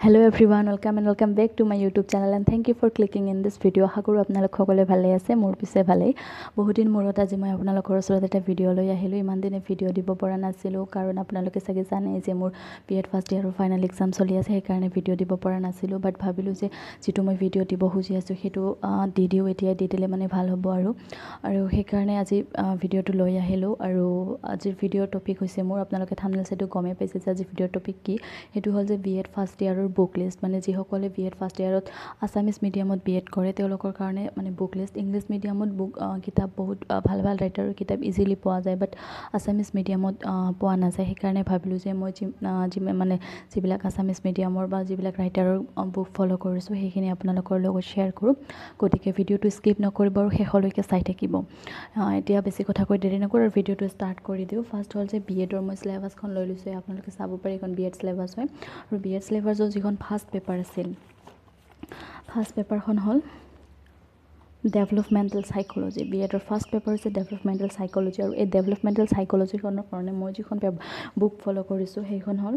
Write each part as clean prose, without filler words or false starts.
Hello everyone, welcome back to my YouTube channel and thank you for clicking in this video. আশা কৰোঁ আপোনালোক সকলোৱে ভালে আছে, মোৰ পিছে ভালেই। বহুদিন মূৰত আজি মই আপোনালোকৰ ওচৰত এটা ভিডিঅ' লৈ আহিলোঁ। ইমান দিনে ভিডিঅ' দিব পৰা নাছিলোঁ কাৰণ আপোনালোকে চাগে জানে যে মোৰ বিএড ফাৰ্ষ্ট ইয়াৰৰ ফাইনেল এক্সাম চলি আছে, সেইকাৰণে ভিডিঅ' দিব পৰা নাছিলোঁ। বাট ভাবিলোঁ যে যিটো মই ভিডিঅ' দিব খুজি আছোঁ সেইটো দি দিওঁ, এতিয়া দি দিলে মানে ভাল হ'ব আৰু সেইকাৰণে আজি ভিডিঅ'টো লৈ আহিলোঁ। আৰু আজিৰ ভিডিঅ'ৰ টপিক হৈছে মোৰ, আপোনালোকে থাম্বনেইল চাইটো গমেই পাইছে যে আজিৰ ভিডিঅ'ৰ টপিক কি। সেইটো হ'ল যে বিএড ফাৰ্ষ্ট ইয়াৰৰ বুক লিষ্ট, মানে যিসকলে বিএড ফাৰ্ষ্ট ইয়াৰত আছামিজ মিডিয়ামত বিএড কৰে তেওঁলোকৰ কাৰণে মানে বুক লিষ্ট। ইংলিছ মিডিয়ামত কিতাপ বহুত ভাল ভাল ৰাইটাৰৰ কিতাপ ইজিলি পোৱা যায়, বাট আছামিজ মিডিয়ামত পোৱা নাযায়। সেইকাৰণে ভাবিলোঁ যে মই মানে যিবিলাক আছামিজ মিডিয়ামৰ বা যিবিলাক ৰাইটাৰৰ বুক ফ'ল' কৰিছোঁ সেইখিনি আপোনালোকৰ লগত শ্বেয়াৰ কৰোঁ। গতিকে ভিডিঅ'টো স্কিপ নকৰিব আৰু শেষলৈকে চাই থাকিব। এতিয়া বেছি কথা কৈ দেৰি নকৰোঁ আৰু ভিডিঅ'টো ষ্টাৰ্ট কৰি দিওঁ। ফাৰ্ষ্ট হ'ল যে বিএডৰ মই চিলেবাছখন লৈ লৈছোঁ, আপোনালোকে চাব পাৰে এইখন বিএড চিলেবাছ হয়। আৰু বিএড চিলেবাছৰ যিখন ফাৰ্ষ্ট পেপাৰ আছিল, ফাৰ্ষ্ট পেপাৰখন হ'ল ডেভেলপমেণ্টেল চাইক'লজি। বিএডৰ ফাৰ্ষ্ট পেপাৰ হৈছে ডেভেলপমেণ্টেল চাইক'লজি। আৰু এই ডেভেলপমেণ্টেল চাইক'লজিখনৰ কাৰণে মই যিখন বুক ফ'ল' কৰিছোঁ সেইখন হ'ল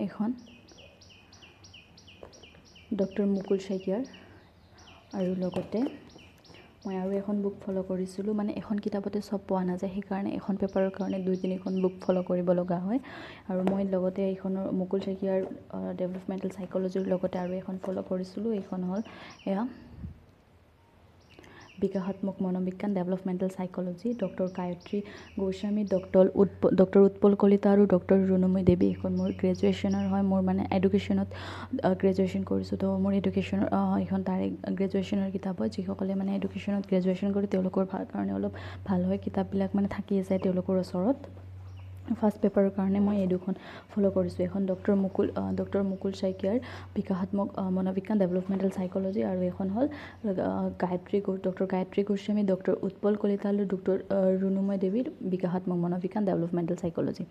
এইখন ডক্টৰ মুকুল শইকীয়াৰ। আৰু লগতে মই আৰু এখন বুক ফ'ল' কৰিছিলোঁ, মানে এখন কিতাপতে চব পোৱা নাযায়, সেইকাৰণে এখন পেপাৰৰ কাৰণে 2-3খন বুক ফ'ল' কৰিব লগা হয়। আৰু মই লগতে এইখনৰ মুকুল শইকীয়াৰ ডেভেলপমেণ্টেল চাইক'লজিৰ লগতে আৰু এখন ফ'ল' কৰিছিলোঁ। এইখন হ'ল এয়া বিকাশাত্মক মনোবিজ্ঞান developmental psychology, doctor Gayatri Goswami, doctor Utpal Kalita আৰু ডক্টৰ ৰুণুময়ী দেৱী। এইখন মোৰ গ্ৰেজুৱেশ্যনৰ হয়, মোৰ মানে এডুকেশ্যনত গ্ৰেজুৱেশ্যন কৰিছোঁ, তো মোৰ এডুকেশ্যনৰ এইখন তাৰে গ্ৰেজুৱেশ্যনৰ কিতাপ হয়। যিসকলে মানে এডুকেশ্যনত গ্ৰেজুৱেশ্যন কৰে তেওঁলোকৰ কাৰণে অলপ ভাল হয়, কিতাপবিলাক মানে থাকি যায় তেওঁলোকৰ ওচৰত। ফাৰ্ষ্ট পেপাৰৰ কাৰণে মই এই দুখন ফ'ল' কৰিছোঁ। এখন ডক্টৰ মুকুল শইকীয়াৰ বিকাশাত্মক মনোবিজ্ঞান ডেভেলপমেণ্টেল চাইক'লজি, আৰু এখন হ'ল ডক্টৰ গায়ত্ৰী গোস্বামী, ডক্টৰ উৎপল কলিতা আৰু ডক্টৰ ৰুণুময়ী দেৱীৰ বিকাশাত্মক মনোবিজ্ঞান ডেভেলপমেণ্টেল চাইক'লজি।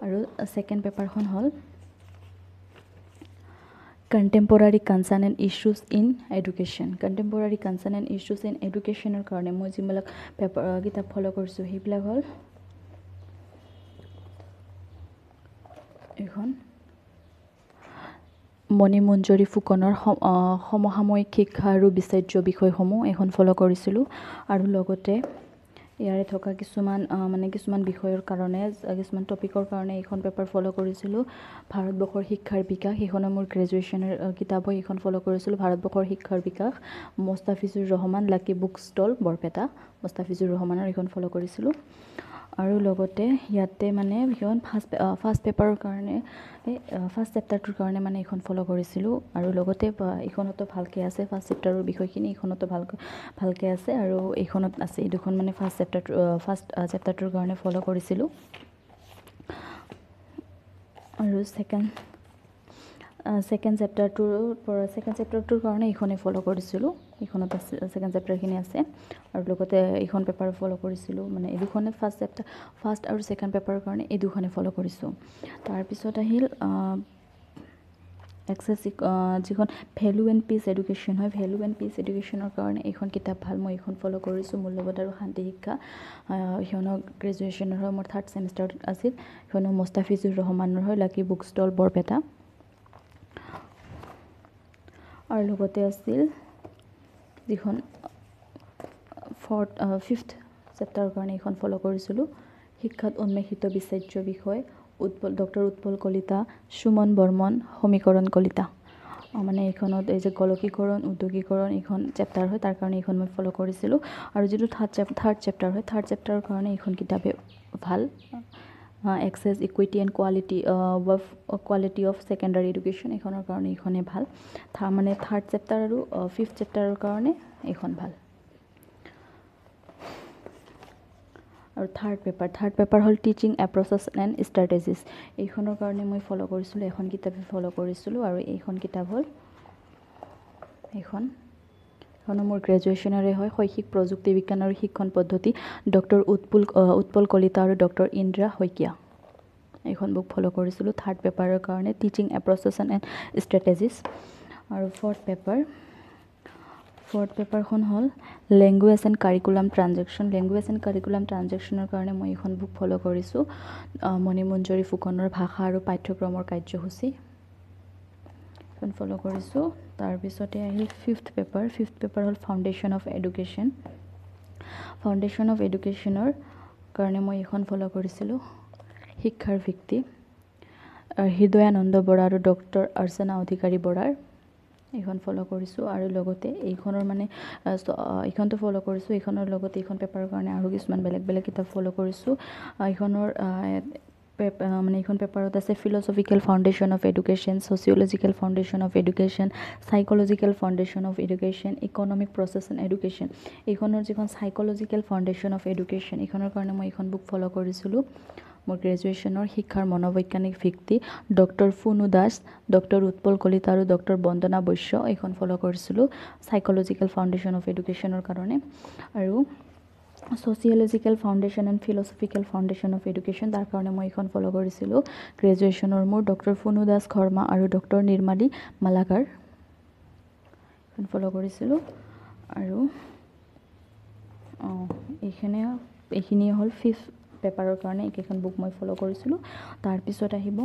আৰু ছেকেণ্ড পেপাৰখন হ'ল contemporary concern and issues in education. Contemporary concern and issues in এডুকেশ্যনৰ কাৰণে মই যিবিলাক কিতাপ ফ'ল' কৰিছোঁ সেইবিলাক হ'ল এইখন মণিমঞ্জৰী ফুকনৰ সমসাময়িক শিক্ষা আৰু বিচাৰ্য বিষয়সমূহ এখন ফ'ল' কৰিছিলোঁ। আৰু লগতে ইয়াৰে থকা কিছুমান বিষয়ৰ কাৰণে, কিছুমান টপিকৰ কাৰণে এইখন পেপাৰ ফ'ল' কৰিছিলোঁ। ভাৰতবৰ্ষৰ শিক্ষাৰ বিকাশ, সেইখনো মোৰ গ্ৰেজুৱেশ্যনৰ কিতাপ হয়, এইখন ফ'ল' কৰিছিলোঁ। ভাৰতবৰ্ষৰ শিক্ষাৰ বিকাশ, মুস্তাফিজুৰ ৰহমান, লাকি বুক ষ্টল, বৰপেটা, মুস্তাফিজুৰ ৰহমানৰ এইখন ফ'ল' কৰিছিলোঁ। আৰু লগতে ইয়াতে মানে সেইখন ফাৰ্ষ্ট পেপাৰৰ কাৰণে ফাৰ্ষ্ট চেপ্টাৰটোৰ কাৰণে মানে এইখন ফ'ল' কৰিছিলোঁ। আৰু লগতে এইখনতো ভালকৈ আছে, ফাৰ্ষ্ট চেপ্টাৰৰ বিষয়খিনি এইখনতো ভালকৈ আছে। আৰু এইখনত আছে, এই দুখন মানে ফাৰ্ষ্ট চেপ্টাৰটোৰ কাৰণে ফ'ল' কৰিছিলোঁ। আৰু ছেকেণ্ড চেপ্টাৰটোৰ কাৰণে এইখনেই ফ'ল' কৰিছিলোঁ। এইখনত আছে, ছেকেণ্ড চেপ্টাৰখিনি আছে। আৰু লগতে এইখন পেপাৰ ফ'ল' কৰিছিলোঁ, মানে এই দুখনে ফাৰ্ষ্ট আৰু ছেকেণ্ড পেপাৰৰ কাৰণে এই দুখনে ফ'ল' কৰিছোঁ। তাৰপিছত আহিল যিখন ভেলু এণ্ড পিচ এডুকেশ্যন হয়, ভেলু এণ্ড পিচ এডুকেশ্যনৰ কাৰণে এইখন কিতাপ ভাল, মই এইখন ফ'ল' কৰিছোঁ। মূল্যবোধ আৰু শান্তি শিক্ষা, সেইখনো গ্ৰেজুৱেশ্যনৰ হয়, মোৰ 3rd ছেমিষ্টাৰত আছিল। সেইখনো মুস্তাফিজুৰ ৰহমানৰ হয়, লাকি বুক ষ্টল, বৰপেটা। আৰু লগতে আছিল যিখন ফিফথ চেপ্টাৰৰ কাৰণে এইখন ফ'ল' কৰিছিলোঁ, শিক্ষাত উন্মেষিত বিচাৰ্য বিষয়, ডক্টৰ উৎপল কলিতা, সুমন বৰ্মন, সমীকৰণ কলিতা। মানে এইখনত এই যে গোলকীকৰণ, উদ্যোগীকৰণ এইখন চেপ্টাৰ হয়, তাৰ কাৰণে এইখন মই ফ'ল' কৰিছিলোঁ। আৰু যিটো থাৰ্ড চেপ্টাৰ হয়, থাৰ্ড চেপ্টাৰৰ কাৰণে এইখন কিতাপে ভাল, access, equity and quality of secondary education, এইখনৰ কাৰণে এইখনেই ভাল। মানে থাৰ্ড চেপ্টাৰ আৰু ফিফথ চেপ্টাৰৰ কাৰণে এইখন ভাল। আৰু থাৰ্ড পেপাৰ হ'ল টিচিং এপ্ৰ'চেছ এণ্ড ষ্ট্ৰেটেজিছ, এইখনৰ কাৰণে মই ফ'ল' কৰিছিলোঁ, এখন কিতাপে ফ'ল' কৰিছিলোঁ। আৰু এইখন কিতাপ হ'ল এইখনো মোৰ গ্ৰেজুৱেশ্যনৰে হয়, শৈক্ষিক প্ৰযুক্তি বিজ্ঞান আৰু শিক্ষণ পদ্ধতি, ডক্টৰ উৎপল কলিতা আৰু ডক্টৰ ইন্দ্ৰা শইকীয়া। এইখন বুক ফ'ল' কৰিছিলোঁ থাৰ্ড পেপাৰৰ কাৰণে, টিচিং এপ্ৰ'চেছ এণ্ড ষ্ট্ৰেটেজিছ। আৰু ফ'ৰ্থ পেপাৰখন হ'ল লেংগুৱেজ এণ্ড কাৰিকুলাম ট্ৰানজেকশ্যনৰ কাৰণে মই এইখন বুক ফ'ল' কৰিছোঁ, মণিমঞ্জৰী ফুকনৰ ভাষা আৰু পাঠ্যক্ৰমৰ কাৰ্যসূচী। এখন ফ'ল' কৰিছোঁ তাৰপিছতে আহিল ফিফথ পেপাৰ হ'ল ফাউণ্ডেশ্যন অফ এডুকেশ্যন কাৰণে মই এইখন ফ'ল' কৰিছিলোঁ শিক্ষাৰ ভিত্তি হৃদয়ানন্দ বৰা আৰু ডক্টৰ অৰ্চনা অধিকাৰী বৰাৰ এইখন ফ'ল' কৰিছোঁ আৰু লগতে এইখনৰ মানে এইখনটো ফ'ল' কৰিছোঁ এইখনৰ লগতে এইখন পেপাৰৰ কাৰণে আৰু কিছুমান বেলেগ কিতাপ ফ'ল' কৰিছোঁ এইখনৰ মানে এইখন পেপাৰত আছে philosophical foundation of education sociological foundation of education psychological foundation of education economic process and education এইখনৰ যিখন চাইক'লজিকেল ফাউণ্ডেশ্যন অফ এডুকেশ্যন এইখনৰ কাৰণে মই এইখন বুক ফ'ল' কৰিছিলোঁ মোৰ গ্ৰেজুৱেশ্যনৰ শিক্ষাৰ মনোবৈজ্ঞানিক ভিত্তি ডক্টৰ ফুনু দাস ডক্টৰ উৎপল কলিতা আৰু ডক্টৰ বন্দনা বৈশ্য এইখন ফ'ল' কৰিছিলোঁ চাইক'লজিকেল ফাউণ্ডেশ্যন অফ এডুকেশ্যনৰ কাৰণে আৰু sociological foundation and philosophical foundation of education তাৰ কাৰণে মই এইখন ফ'ল' কৰিছিলোঁ গ্ৰেজুৱেশ্যনৰ মোৰ ডক্টৰ ফুনু দাস শৰ্মা আৰু ডক্টৰ নিৰ্মালী মালাকাৰ এইখন ফ'ল' কৰিছিলোঁ আৰু এইখিনিয়ে হ'ল ফিফথ পেপাৰৰ কাৰণে এইকেইখন বুক মই ফ'ল' কৰিছিলোঁ তাৰপিছত আহিব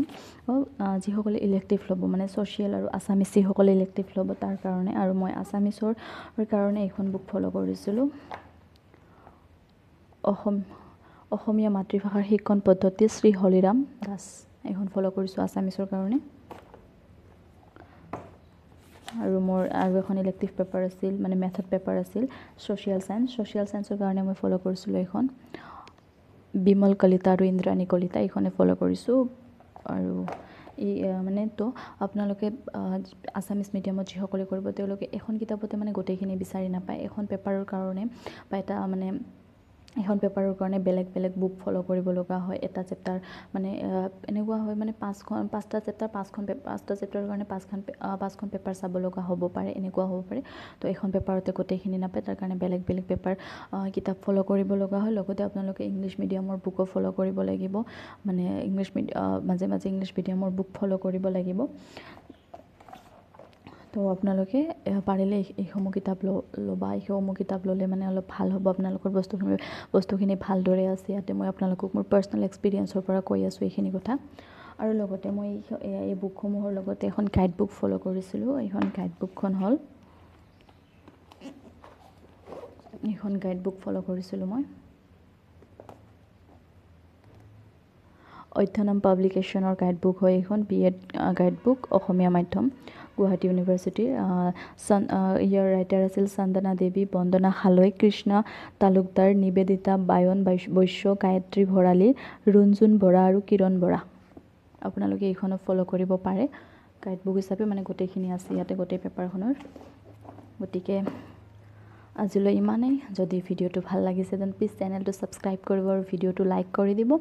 যিসকলে ইলেক্টিভ ল'ব মানে ছ'চিয়েল আৰু আছামিছ যিসকলে ইলেক্টিভ ল'ব তাৰ কাৰণে আৰু মই আছামিছৰ কাৰণে এইখন বুক ফ'ল' কৰিছিলোঁ অসমীয়া মাতৃভাষাৰ শিক্ষণ পদ্ধতি শ্ৰী হলিৰাম দাস এইখন ফ'ল' কৰিছোঁ আছামিছৰ কাৰণে আৰু মোৰ আৰু এখন ইলেক্টিভ পেপাৰ আছিল মানে মেথড পেপাৰ আছিল ছ'চিয়েল চায়েন্সৰ কাৰণে মই ফ'ল' কৰিছিলোঁ এইখন বিমল কলিতা আৰু ইন্দ্ৰাণী কলিতা এইখনে ফ'ল' কৰিছোঁ আৰু মানে তো আপোনালোকে আছামিছ মিডিয়ামত যিসকলে কৰিব তেওঁলোকে এখন কিতাপতে মানে গোটেইখিনি বিচাৰি নাপায় এখন পেপাৰৰ কাৰণে বা এটা মানে এখন পেপাৰৰ কাৰণে বেলেগ বুক ফ'ল' কৰিব লগা হয় এটা চেপ্টাৰ মানে এনেকুৱা হয় মানে পাঁচটা চেপ্টাৰৰ কাৰণে পাঁচখন পেপাৰ চাব লগা হ'ব পাৰে এনেকুৱা হ'ব পাৰে তো এখন পেপাৰতে গোটেইখিনি নাপায় তাৰ কাৰণে বেলেগ পেপাৰ কিতাপ ফ'ল' কৰিব লগা হয় লগতে আপোনালোকে ইংলিছ মিডিয়ামৰ বুকো ফ'ল' কৰিব লাগিব মানে মাজে ইংলিছ মিডিয়ামৰ বুক ফ'ল' কৰিব লাগিব তো আপোনালোকে পাৰিলে এইসমূহ কিতাপ ল'বা এইসমূহ কিতাপ ল'লে মানে অলপ ভাল হ'ব আপোনালোকৰ বস্তুখিনি ভালদৰে আছে ইয়াতে মই আপোনালোকক মোৰ পাৰ্চনেল এক্সপিৰিয়েঞ্চৰ পৰা কৈ আছোঁ এইখিনি কথা আৰু লগতে মই এই বুকসমূহৰ লগতে এখন গাইড বুক ফ'ল' কৰিছিলোঁ এইখন গাইড বুক ফ'ল' কৰিছিলোঁ মই অধ্যয়নম পাব্লিকেশ্যনৰ গাইড বুক হয় এইখন BEd গাইড বুক অসমীয়া মাধ্যম গুৱাহাটী ইউনিভাৰ্চিটিৰ ইয়াৰ ৰাইটাৰ আছিল চন্দনা দেৱী বন্দনা হালৈ কৃষ্ণা তালুকদাৰ নিবেদিতা বায়ন বৈশ্য গায়ত্ৰী ভৰালী ৰুণজুন বৰা আৰু কিৰণ বৰা আপোনালোকে এইখনক ফ'ল' কৰিব পাৰে গাইড বুক হিচাপে মানে গোটেইখিনি আছে ইয়াতে গোটেই পেপাৰখনৰ গতিকে আজিলৈ ইমানেই যদি ভিডিঅ'টো ভাল লাগিছে দেন প্লিজ চেনেলটো ছাবস্ক্ৰাইব কৰিব আৰু ভিডিঅ'টো লাইক কৰি দিব